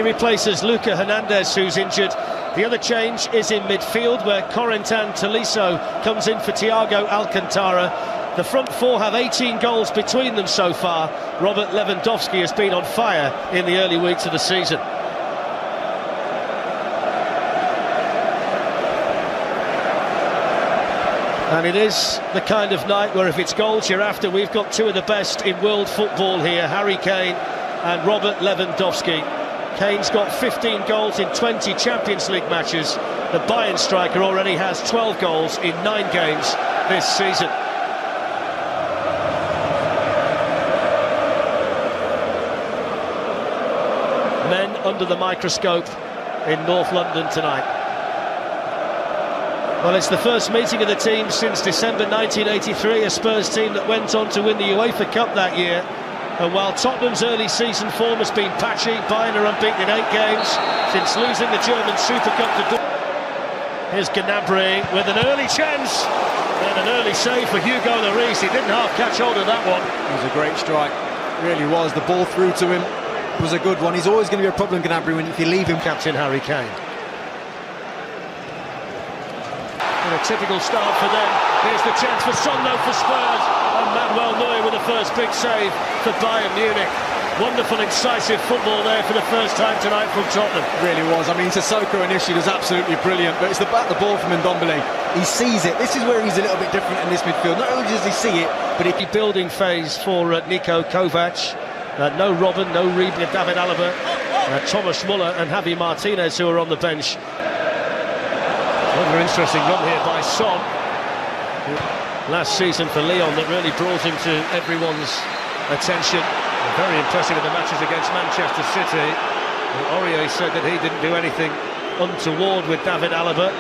replaces Luca Hernandez, who's injured. The other change is in midfield, where Corentin Tolisso comes in for Thiago Alcantara. The front four have 18 goals between them so far. Robert Lewandowski has been on fire in the early weeks of the season. And it is the kind of night where if it's goals you're after, we've got two of the best in world football here, Harry Kane and Robert Lewandowski. Kane's got 15 goals in 20 Champions League matches. The Bayern striker already has 12 goals in 9 games this season. Men under the microscope in North London tonight. Well, it's the first meeting of the team since December 1983, a Spurs team that went on to win the UEFA Cup that year. And while Tottenham's early season form has been patchy, Bayern are unbeaten in 8 games since losing the German Super Cup to Here's Gnabry with an early chance and an early save for Hugo Lloris. He didn't half catch hold of that one. It was a great strike, really was. The ball through to him was a good one. He's always going to be a problem, Gnabry, if you leave him. Captain Harry Kane. And a typical start for them. Here's the chance for Son though for Spurs. And Manuel Neuer with the first big save for Bayern Munich. Wonderful, incisive football there for the first time tonight from Tottenham. Really was. I mean, Sissoko initially was absolutely brilliant, but it's the ball from Ndombele. He sees it. This is where he's a little bit different in this midfield. Not only does he see it, but the building phase for Niko Kovac. No Robben, no Reed, David Alaba, Thomas Muller and Javi Martinez, who are on the bench. Another interesting run here by Son. Last season for Lyon that really brought him to everyone's attention. Very impressive in the matches against Manchester City. Aurier said that he didn't do anything untoward with David Alaba.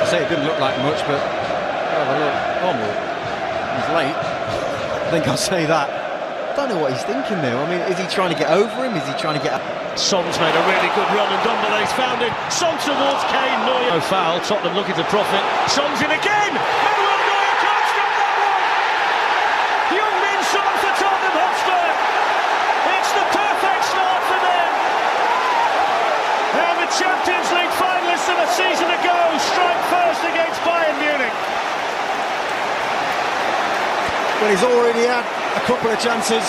I say it didn't look like much, but have a look. He's late. I think I'll say that. I don't know what he's thinking there. I mean, is he trying to get over him? Is he trying to get... Son's made a really good run and Ndombele's found him. Son towards Kane. Neuer. No foul. Tottenham looking to profit. Son's in again. Manuel Neuer can't stop that one. Young-Min Son for Tottenham Hotspur. It's the perfect start for them. And the Champions League finalists of a season ago strike first against Bayern Munich. Well, he's already had a couple of chances.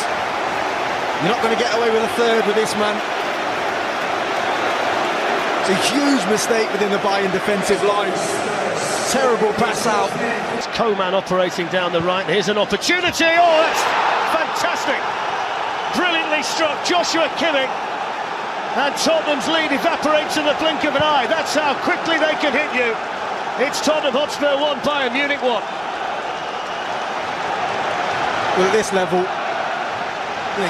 You're not going to get away with a third with this man. It's a huge mistake within the Bayern defensive line. Terrible pass out. It's Coman operating down the right. Here's an opportunity. Oh, that's fantastic. Brilliantly struck Joshua Kimmich. And Tottenham's lead evaporates in the blink of an eye. That's how quickly they can hit you. It's Tottenham Hotspur 1, Bayern Munich 1. Well, at this level,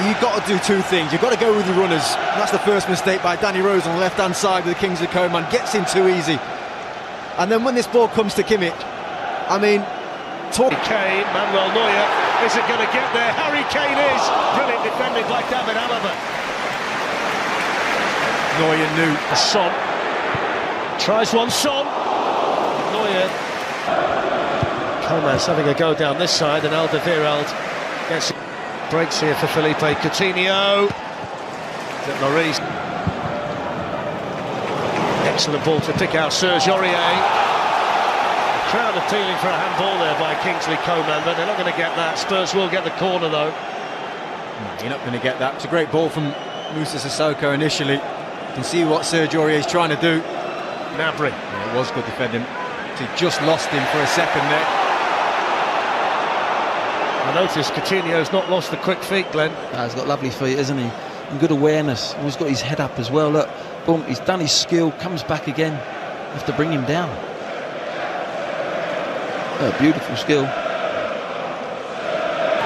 you've got to do two things. You've got to go with the runners. That's the first mistake by Danny Rose on the left-hand side with the Kingsley Coman. Gets in too easy. And then when this ball comes to Kimmich, I mean... Kane, Manuel Neuer, is it going to get there? Harry Kane is. Brilliant defending by David Alaba. Neuer knew. Son. Tries one, Son. Neuer. Coman's having a go down this side and Alderweireld gets breaks here for Felipe Coutinho. Lloris. Excellent ball to pick out Serge Aurier. The crowd appealing for a handball there by Kingsley Coman, but they're not going to get that. Spurs will get the corner though. No, you're not going to get that. It's a great ball from Moussa Sissoko initially. You can see what Serge Aurier is trying to do. Gnabry. Yeah, it was good defending. He just lost him for a second there. I noticed Coutinho's not lost the quick feet, Glenn. He's got lovely feet, isn't he? And good awareness. He's got his head up as well. Look, boom, he's done his skill, comes back again. Have to bring him down. Beautiful skill.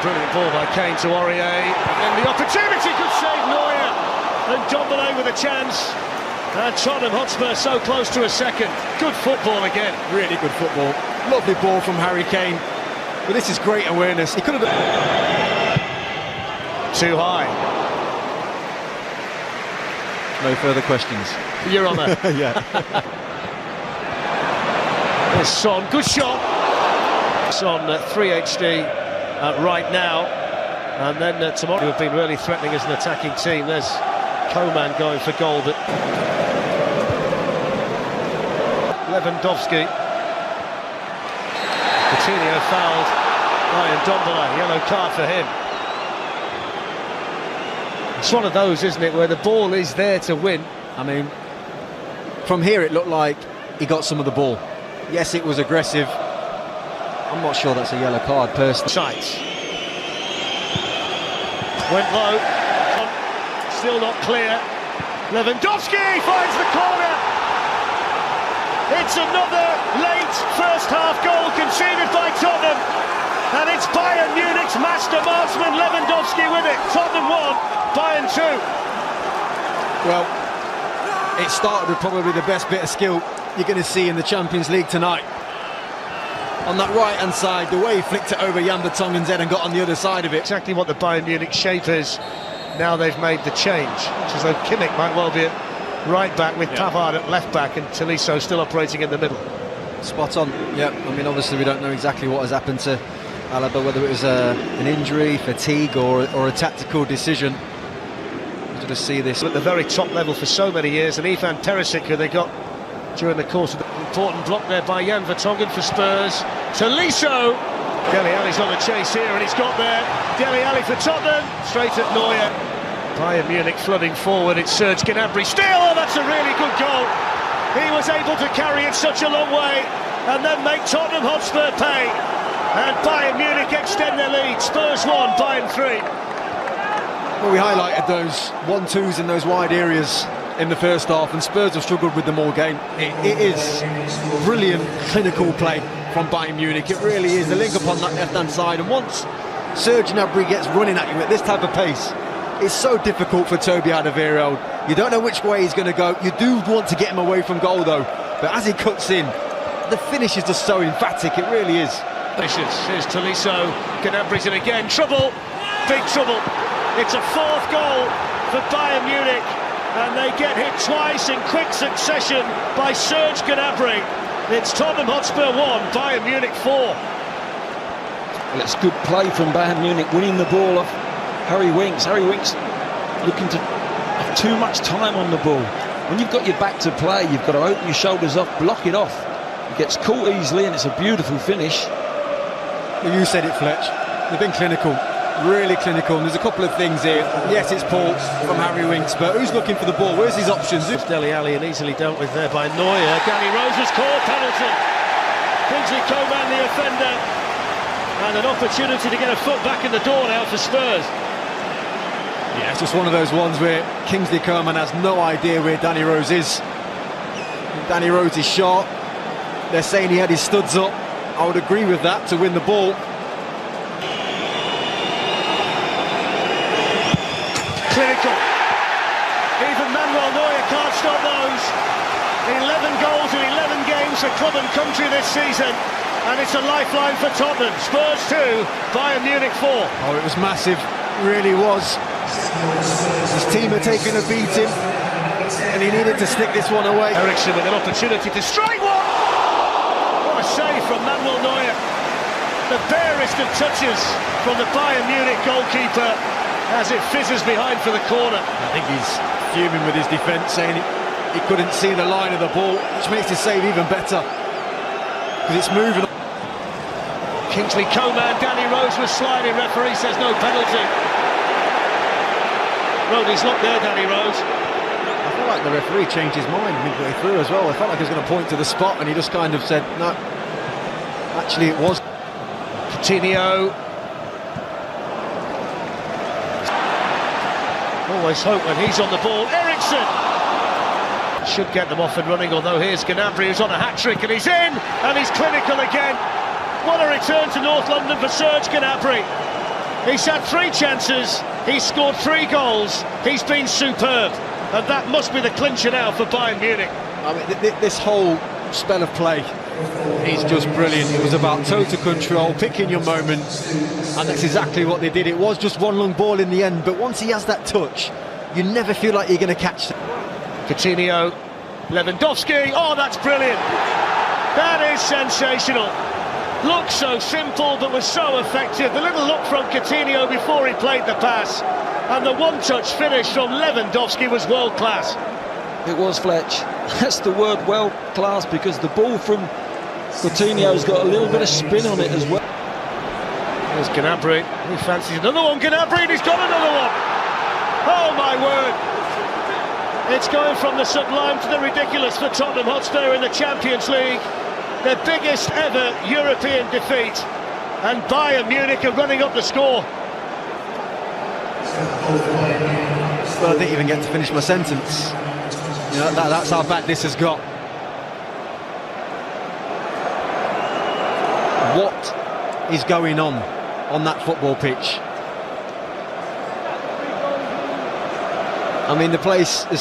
Brilliant ball by Kane to Aurier. And the opportunity could save Neuer. And Ndombele with a chance. And Tottenham Hotspur so close to a second. Good football again. Really good football. Lovely ball from Harry Kane. But this is great awareness. He could have done... Too high. No further questions. Your Honour. Yeah. There's Son. Good shot. Son 3 HD right now. And then tomorrow, who have been really threatening as an attacking team. There's Coman going for goal, but Lewandowski. Coutinho fouled by Ndombele, yellow card for him. It's one of those, isn't it, where the ball is there to win. I mean, from here it looked like he got some of the ball. Yes, it was aggressive. I'm not sure that's a yellow card, personally. Sights. Went low. Still not clear. Lewandowski finds the corner. It's another late first half goal conceded by Tottenham. And it's Bayern Munich's master marksman Lewandowski with it. Tottenham 1, Bayern 2. Well, it started with probably the best bit of skill you're going to see in the Champions League tonight. On that right-hand side, the way he flicked it over Jan Vertonghen's head and got on the other side of it. Exactly what the Bayern Munich shape is. Now they've made the change. It's as though Kimmich might well be at right back with Pavard at left back and Tolisso still operating in the middle. Spot on. Yeah, I mean, obviously we don't know exactly what has happened to Alaba, whether it was an injury, fatigue or a tactical decision. To just see this at the very top level for so many years, and Ivan Perisic, who they got during the course of the important block there by Jan Vertonghen for Spurs. Tolisso. Dele Alli's on the chase here, and he's got there. Dele Alli for Tottenham, straight at Neuer. Bayern Munich flooding forward. It's Serge Gnabry still. Oh, that's a really good goal. He was able to carry it such a long way and then make Tottenham Hotspur pay. And Bayern Munich extend their lead. Spurs 1, Bayern 3. Well, we highlighted those 1-2s in those wide areas in the first half, and Spurs have struggled with them all game. It is brilliant clinical play from Bayern Munich. It really is. The link up on that left-hand side, and once Serge Gnabry gets running at you at this type of pace, it's so difficult for Toby Alderweireld. You don't know which way he's going to go. You do want to get him away from goal, though. But as he cuts in, the finish is just so emphatic. It really is. Here's Tolisso. Gnabry's in again. Trouble. Big trouble. It's a fourth goal for Bayern Munich, and they get hit twice in quick succession by Serge Gnabry. It's Tottenham Hotspur 1, Bayern Munich 4. Well, it's good play from Bayern Munich, winning the ball off Harry Winks. Harry Winks looking to have too much time on the ball. When you've got your back to play, you've got to open your shoulders off, block it off. He gets caught easily, and it's a beautiful finish. Well, you said it, Fletch. They've been clinical. Really clinical, and there's a couple of things here. Yes, it's Paul from Harry Winks, but who's looking for the ball? Where's his options? It's Dele Alli, and easily dealt with there by Neuer. Danny Rose was called penalty. Kingsley Coman the offender, and an opportunity to get a foot back in the door now for Spurs. Yeah, it's just one of those ones where Kingsley Coman has no idea where Danny Rose is. Danny Rose is short. They're saying he had his studs up. I would agree with that to win the ball. Clinical. Even Manuel Neuer can't stop those. 11 goals in 11 games for club and country this season, and it's a lifeline for Tottenham. Spurs 2, Bayern Munich 4. Oh, it was massive, really was. His team had taken a beating, and he needed to stick this one away. Eriksen with an opportunity to strike one. What a save from Manuel Neuer. The barest of touches from the Bayern Munich goalkeeper, as it fizzes behind for the corner. I think he's fuming with his defence, saying he couldn't see the line of the ball, which makes his save even better, because it's moving. Kingsley Coman, Danny Rose was sliding, referee says no penalty. Roddy's not there, Danny Rose. I feel like the referee changed his mind midway through as well. I felt like he was going to point to the spot, and he just kind of said, no, actually it was. Coutinho. Always hope when he's on the ball. Eriksen should get them off and running, although here's Gnabry, who's on a hat-trick, and he's in, and he's clinical again. What a return to North London for Serge Gnabry. He's had 3 chances, he's scored 3 goals, he's been superb, and that must be the clincher now for Bayern Munich. I mean, this whole spell of play is just brilliant. It was about total control, picking your moment, and that's exactly what they did. It was just one long ball in the end, but once he has that touch, you never feel like you're going to catch it. Coutinho, Lewandowski, oh, that's brilliant. That is sensational. Looked so simple but was so effective. The little look from Coutinho before he played the pass, and the one-touch finish from Lewandowski was world-class. It was, Fletch. That's the word, world-class, because the ball from Coutinho's got a little bit of spin on it as well. There's Gnabry. He fancies another one. Gnabry, and he's got another one. Oh my word! It's going from the sublime to the ridiculous for Tottenham Hotspur in the Champions League. Their biggest ever European defeat, and Bayern Munich are running up the score. Well, I didn't even get to finish my sentence. You know, that's how bad this has got. What is going on that football pitch? I mean, the place is